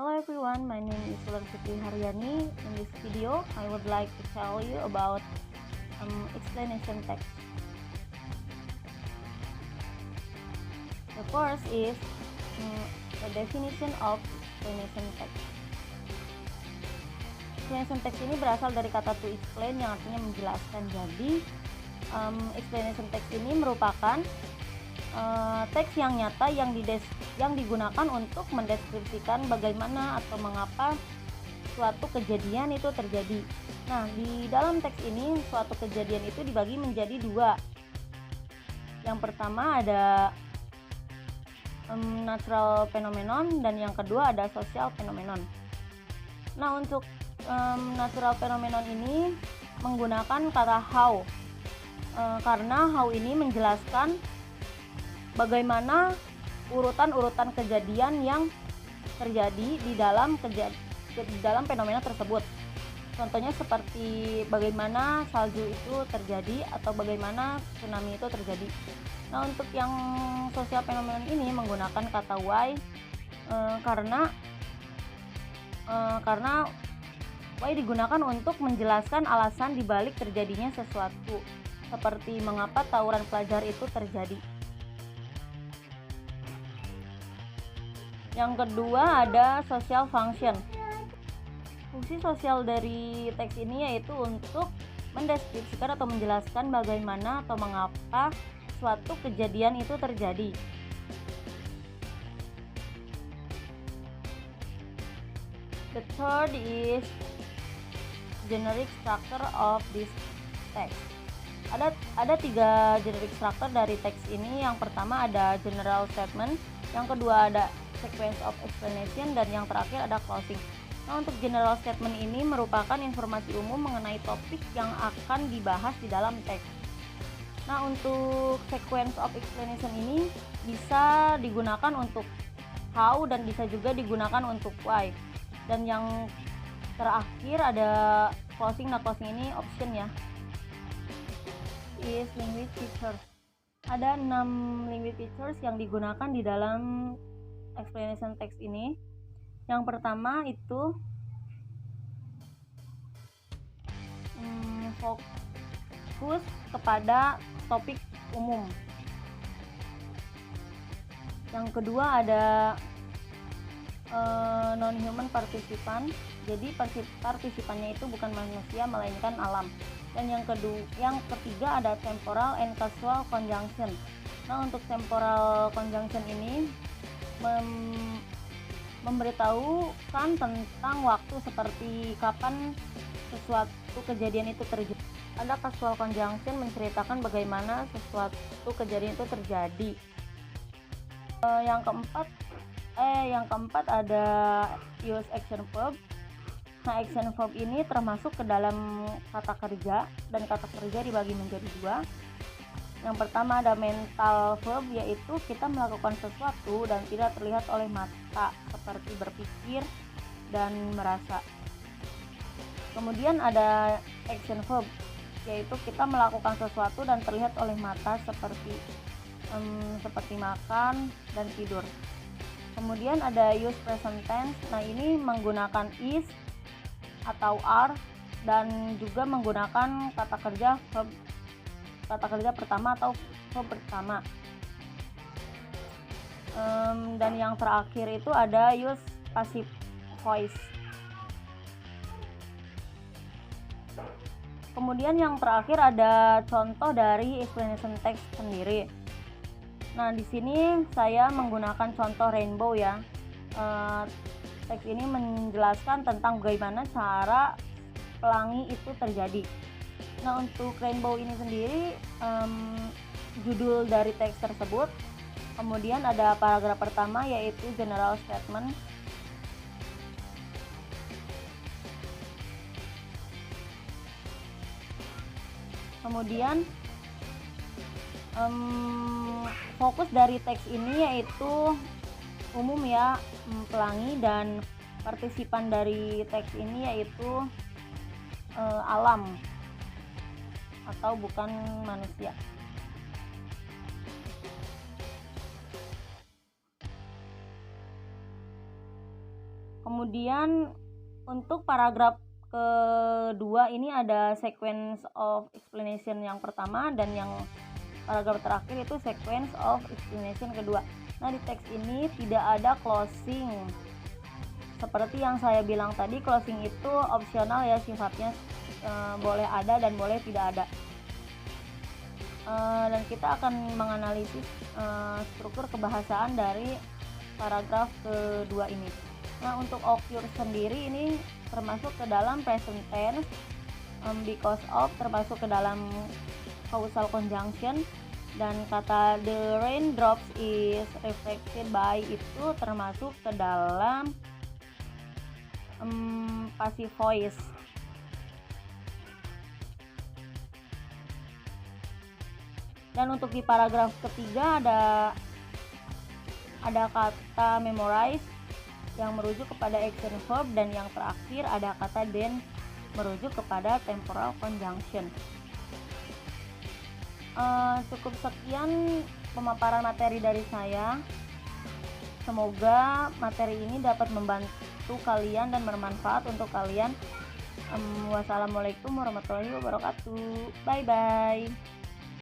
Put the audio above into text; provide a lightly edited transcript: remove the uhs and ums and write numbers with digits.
Hello everyone, my name is Wulan Siti Haryani. In this video, I would like to tell you about explanation text. The first is the definition of explanation text. Explanation text ini berasal dari kata to explain yang artinya menjelaskan. Jadi, explanation text ini merupakan teks yang nyata yang digunakan untuk mendeskripsikan bagaimana atau mengapa suatu kejadian itu terjadi. Nah, di dalam teks ini suatu kejadian itu dibagi menjadi dua. Yang pertama ada natural phenomenon dan yang kedua ada social phenomenon. Nah, untuk natural phenomenon ini menggunakan kata how, karena how ini menjelaskan bagaimana urutan-urutan kejadian yang terjadi di dalam fenomena tersebut. Contohnya seperti bagaimana salju itu terjadi atau bagaimana tsunami itu terjadi. Nah, untuk yang social phenomenon ini menggunakan kata why, karena why digunakan untuk menjelaskan alasan dibalik terjadinya sesuatu, seperti mengapa tawuran pelajar itu terjadi. Yang kedua ada social function. Fungsi sosial dari teks ini yaitu untuk mendeskripsikan atau menjelaskan bagaimana atau mengapa suatu kejadian itu terjadi. The third is generic structure of this text. Ada tiga generic structure dari teks ini. Yang pertama ada general statement, yang kedua ada sequence of explanation, dan yang terakhir ada closing. Nah, untuk general statement ini merupakan informasi umum mengenai topik yang akan dibahas di dalam teks. Nah, untuk sequence of explanation ini bisa digunakan untuk how dan bisa juga digunakan untuk why. Dan yang terakhir ada closing. Nah, closing ini option ya. Is language features. Ada 6 language features yang digunakan di dalam explanation text ini. Yang pertama itu fokus kepada topik umum. Yang kedua ada non-human participant. Jadi partisipannya itu bukan manusia melainkan alam. Dan yang ketiga ada temporal and casual conjunction. Nah, untuk temporal conjunction ini memberitahukan tentang waktu, seperti kapan sesuatu kejadian itu terjadi. Ada casual conjunction menceritakan bagaimana sesuatu kejadian itu terjadi. Yang keempat ada use action verb. Nah, action verb ini termasuk ke dalam kata kerja, dan kata kerja dibagi menjadi dua. Yang pertama ada mental verb, yaitu kita melakukan sesuatu dan tidak terlihat oleh mata, seperti berpikir dan merasa. Kemudian ada action verb, yaitu kita melakukan sesuatu dan terlihat oleh mata, seperti makan dan tidur. Kemudian ada use present tense. Nah, ini menggunakan is atau are dan juga menggunakan kata kerja pertama atau verb pertama. Dan yang terakhir itu ada use passive voice. Kemudian yang terakhir ada contoh dari explanation text sendiri. Nah, di sini saya menggunakan contoh rainbow ya. Teks ini menjelaskan tentang bagaimana cara pelangi itu terjadi. Nah, untuk rainbow ini sendiri judul dari teks tersebut. Kemudian ada paragraf pertama yaitu general statement. Kemudian fokus dari teks ini yaitu umum ya, pelangi, dan partisipan dari teks ini yaitu alam atau bukan manusia. Kemudian untuk paragraf kedua ini ada sequence of explanation yang pertama, dan yang paragraf terakhir itu sequence of explanation kedua. Nah, di teks ini tidak ada closing. Seperti yang saya bilang tadi, closing itu opsional ya sifatnya, boleh ada dan boleh tidak ada. Dan kita akan menganalisis struktur kebahasaan dari paragraf kedua ini. Nah, untuk occur sendiri ini termasuk ke dalam present tense, because of termasuk ke dalam causal conjunction, dan kata the raindrops is reflected by itu termasuk ke dalam passive voice. Dan untuk di paragraf ketiga ada kata memorize yang merujuk kepada action verb, dan yang terakhir ada kata then merujuk kepada temporal conjunction. Cukup sekian pemaparan materi dari saya. Semoga materi ini dapat membantu kalian dan bermanfaat untuk kalian. Wassalamualaikum warahmatullahi wabarakatuh. Bye bye.